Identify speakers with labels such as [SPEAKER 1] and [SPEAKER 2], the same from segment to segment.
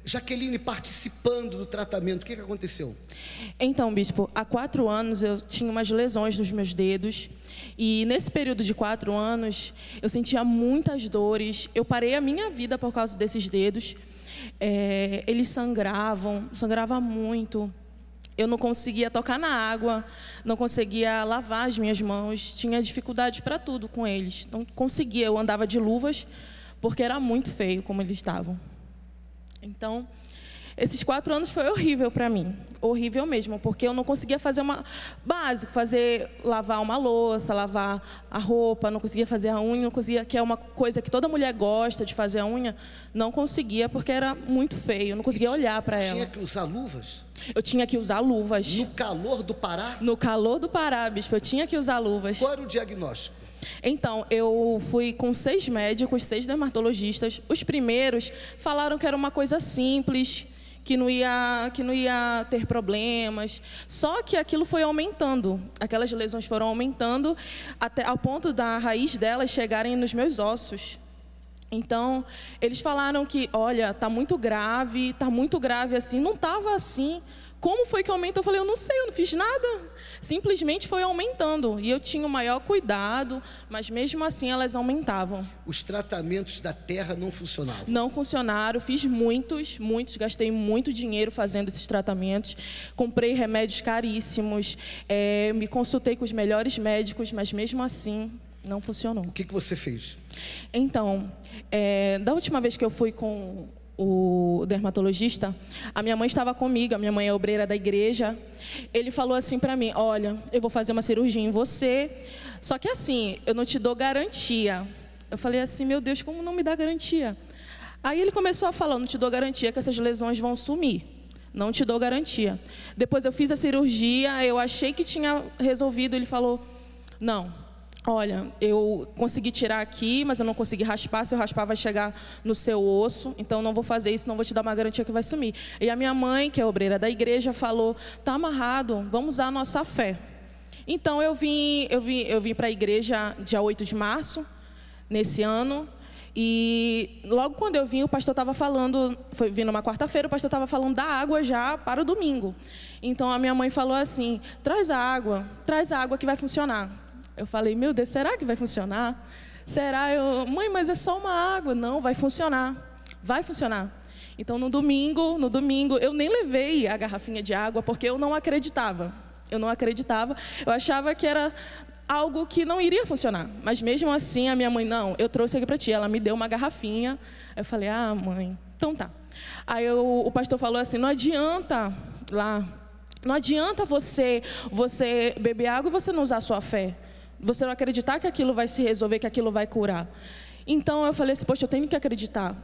[SPEAKER 1] Jaqueline participando do tratamento, o que aconteceu?
[SPEAKER 2] Então, bispo, há 4 anos eu tinha umas lesões nos meus dedos. E nesse período de 4 anos, eu sentia muitas dores. Eu parei a minha vida por causa desses dedos. Eles sangrava muito. Eu não conseguia tocar na água, não conseguia lavar as minhas mãos. Tinha dificuldade para tudo com eles. Não conseguia, eu andava de luvas, porque era muito feio como eles estavam. Então, esses 4 anos foi horrível para mim, horrível mesmo, porque eu não conseguia fazer lavar uma louça, lavar a roupa, não conseguia fazer a unha, não conseguia, que é uma coisa que toda mulher gosta de fazer a unha, não conseguia porque era muito feio, eu não conseguia olhar para ela.
[SPEAKER 1] Tinha que usar luvas?
[SPEAKER 2] Eu tinha que usar luvas.
[SPEAKER 1] No calor do Pará?
[SPEAKER 2] No calor do Pará, bispo, eu tinha que usar luvas.
[SPEAKER 1] Qual era o diagnóstico?
[SPEAKER 2] Então, eu fui com 6 médicos, 6 dermatologistas. Os primeiros falaram que era uma coisa simples, que não ia ter problemas. Só que aquilo foi aumentando. Aquelas lesões foram aumentando até ao ponto da raiz delas chegarem nos meus ossos. Então, eles falaram que, olha, tá muito grave assim. Não estava assim. Como foi que aumentou? Eu falei, eu não sei, eu não fiz nada. Simplesmente foi aumentando. E eu tinha o maior cuidado, mas mesmo assim elas aumentavam.
[SPEAKER 1] Os tratamentos da terra não funcionavam? Não
[SPEAKER 2] funcionaram. Fiz muitos. Gastei muito dinheiro fazendo esses tratamentos. Comprei remédios caríssimos. Me consultei com os melhores médicos, mas mesmo assim não funcionou.
[SPEAKER 1] O que você fez?
[SPEAKER 2] Então, da última vez que eu fui com o dermatologista, a minha mãe estava comigo, a minha mãe é obreira da igreja. Ele falou assim para mim, olha, eu vou fazer uma cirurgia em você, só que assim, eu não te dou garantia. Eu falei assim, meu Deus, como não me dá garantia? Aí ele começou a falar, não te dou garantia que essas lesões vão sumir, não te dou garantia. Depois eu fiz a cirurgia, eu achei que tinha resolvido, ele falou, não. Olha, eu consegui tirar aqui, mas eu não consegui raspar. Se eu raspar, vai chegar no seu osso. Então, não vou fazer isso, não vou te dar uma garantia que vai sumir. E a minha mãe, que é obreira da igreja, falou, tá amarrado, vamos usar a nossa fé. Então, eu vim para a igreja dia 8 de março, nesse ano. E logo quando eu vim, o pastor estava falando, vim numa quarta-feira, o pastor estava falando da água já para o domingo. Então, a minha mãe falou assim, traz a água que vai funcionar. Eu falei, meu Deus, será que vai funcionar? Será? Mãe, mas é só uma água. Não, vai funcionar. Vai funcionar. Então, no domingo, eu nem levei a garrafinha de água, porque eu não acreditava. Eu achava que era algo que não iria funcionar. Mas mesmo assim, a minha mãe, não, eu trouxe aqui para ti. Ela me deu uma garrafinha. Eu falei, mãe, então tá. Aí o pastor falou assim, não adianta você beber água e você não usar a sua fé. Você não acreditar que aquilo vai se resolver, que aquilo vai curar. Então eu falei assim, poxa, eu tenho que acreditar.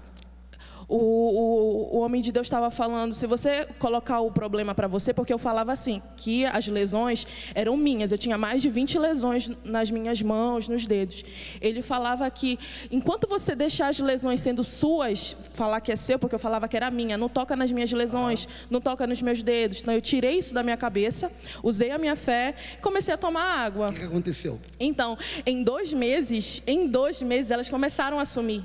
[SPEAKER 2] O homem de Deus estava falando, se você colocar o problema para você, porque eu falava assim, que as lesões eram minhas, eu tinha mais de 20 lesões nas minhas mãos, nos dedos. Ele falava que, enquanto você deixar as lesões sendo suas, falar que é seu, porque eu falava que era minha, não toca nas minhas lesões, não toca nos meus dedos. Então eu tirei isso da minha cabeça, usei a minha fé e comecei a tomar água.
[SPEAKER 1] O que aconteceu?
[SPEAKER 2] Então, em 2 meses, elas começaram a sumir.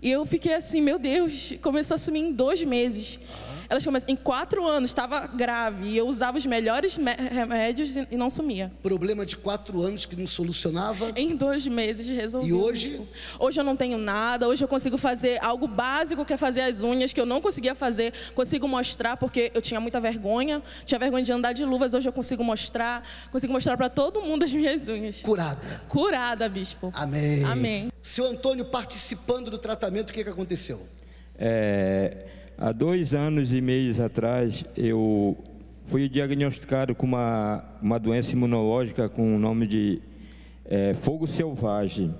[SPEAKER 2] E eu fiquei assim, meu Deus, começou a sumir em 2 meses. Elas começaram, em 4 anos, estava grave. E eu usava os melhores remédios e não sumia.
[SPEAKER 1] Problema de 4 anos que não solucionava?
[SPEAKER 2] Em 2 meses resolvi.
[SPEAKER 1] E hoje?
[SPEAKER 2] Hoje eu não tenho nada. Hoje eu consigo fazer algo básico, que é fazer as unhas, que eu não conseguia fazer. Consigo mostrar, porque eu tinha muita vergonha. Tinha vergonha de andar de luvas. Hoje eu consigo mostrar para todo mundo as minhas unhas.
[SPEAKER 1] Curada?
[SPEAKER 2] Curada, bispo.
[SPEAKER 1] Amém.
[SPEAKER 2] Amém.
[SPEAKER 1] Seu Antônio participando do tratamento, o que aconteceu?
[SPEAKER 3] Há 2 anos e meio atrás, eu fui diagnosticado com uma doença imunológica com o nome de fogo selvagem.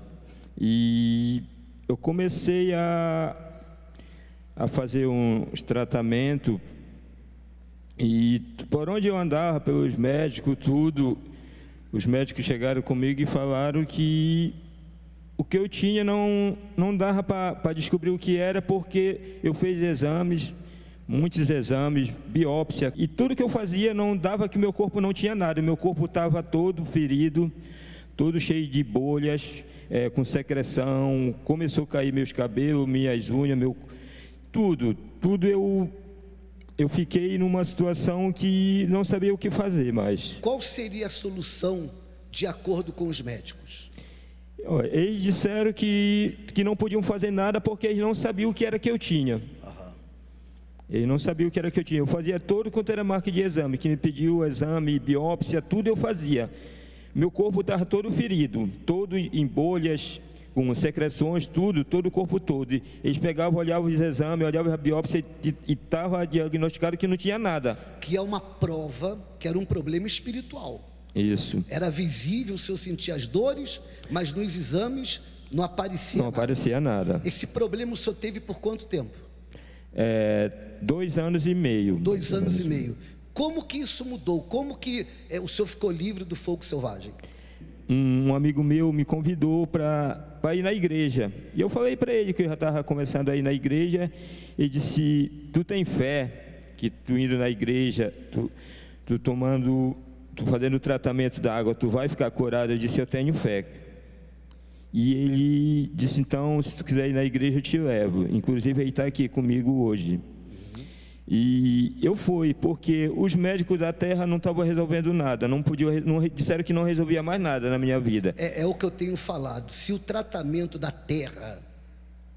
[SPEAKER 3] E eu comecei a fazer uns tratamentos. E por onde eu andava, pelos médicos, tudo, os médicos chegaram comigo e falaram que o que eu tinha não dava para descobrir o que era, porque eu fiz exames, muitos exames, biópsia, e tudo que eu fazia não dava, que meu corpo não tinha nada. Meu corpo estava todo ferido, todo cheio de bolhas, com secreção, começou a cair meus cabelos, minhas unhas, tudo eu fiquei numa situação que não sabia o que fazer mais.
[SPEAKER 1] Qual seria a solução de acordo com os médicos?
[SPEAKER 3] Eles disseram que não podiam fazer nada porque eles não sabiam o que era que eu tinha. Eles não sabiam o que era que eu tinha. Eu fazia todo quanto era marca de exame, que me pediu exame, biópsia, tudo eu fazia. Meu corpo estava todo ferido, todo em bolhas, com secreções, todo o corpo todo. Eles pegavam, olhavam os exames, olhavam a biópsia e estava diagnosticado que não tinha nada.
[SPEAKER 1] Que é uma prova que era um problema espiritual.
[SPEAKER 3] Isso.
[SPEAKER 1] Era visível se eu sentia as dores, mas nos exames não aparecia nada.
[SPEAKER 3] Não aparecia nada.
[SPEAKER 1] Esse problema o senhor teve por quanto tempo?
[SPEAKER 3] 2 anos e meio.
[SPEAKER 1] 2 anos e meio. Como que isso mudou? Como que o senhor ficou livre do fogo selvagem?
[SPEAKER 3] Um amigo meu me convidou para ir na igreja. E eu falei para ele que eu já estava começando a ir na igreja. Ele disse: tu tem fé que tu indo na igreja, tu fazendo o tratamento da água, tu vai ficar curado? Eu disse: eu tenho fé. E ele disse: então, se tu quiser ir na igreja, eu te levo. Inclusive, ele está aqui comigo hoje. E eu fui, porque os médicos da terra não estavam resolvendo nada, disseram que não resolvia mais nada na minha vida.
[SPEAKER 1] É o que eu tenho falado. Se o tratamento da terra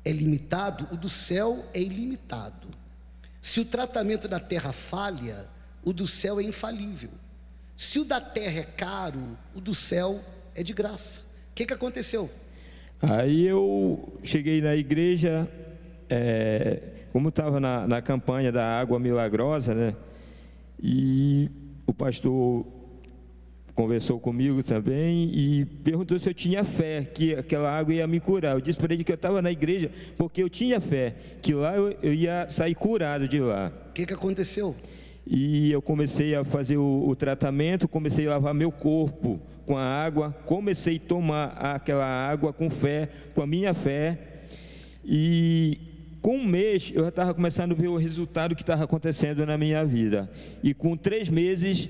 [SPEAKER 1] é limitado, o do céu é ilimitado. Se o tratamento da terra falha, o do céu é infalível. Se o da terra é caro, o do céu é de graça. O que aconteceu?
[SPEAKER 3] Aí eu cheguei na igreja, como estava na campanha da água milagrosa, né? E o pastor conversou comigo também e perguntou se eu tinha fé que aquela água ia me curar. Eu disse para ele que eu estava na igreja porque eu tinha fé que lá eu ia sair curado de lá.
[SPEAKER 1] O que aconteceu?
[SPEAKER 3] E eu comecei a fazer o tratamento, comecei a lavar meu corpo com a água, comecei a tomar aquela água com fé, com a minha fé, e com 1 mês eu já estava começando a ver o resultado que estava acontecendo na minha vida, e com 3 meses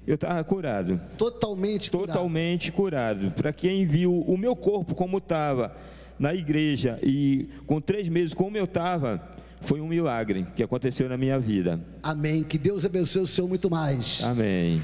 [SPEAKER 3] eu estava curado.
[SPEAKER 1] Totalmente curado.
[SPEAKER 3] Totalmente curado. Para quem viu o meu corpo como estava na igreja, e com 3 meses como eu estava, foi um milagre que aconteceu na minha vida.
[SPEAKER 1] Amém. Que Deus abençoe o senhor muito mais.
[SPEAKER 3] Amém.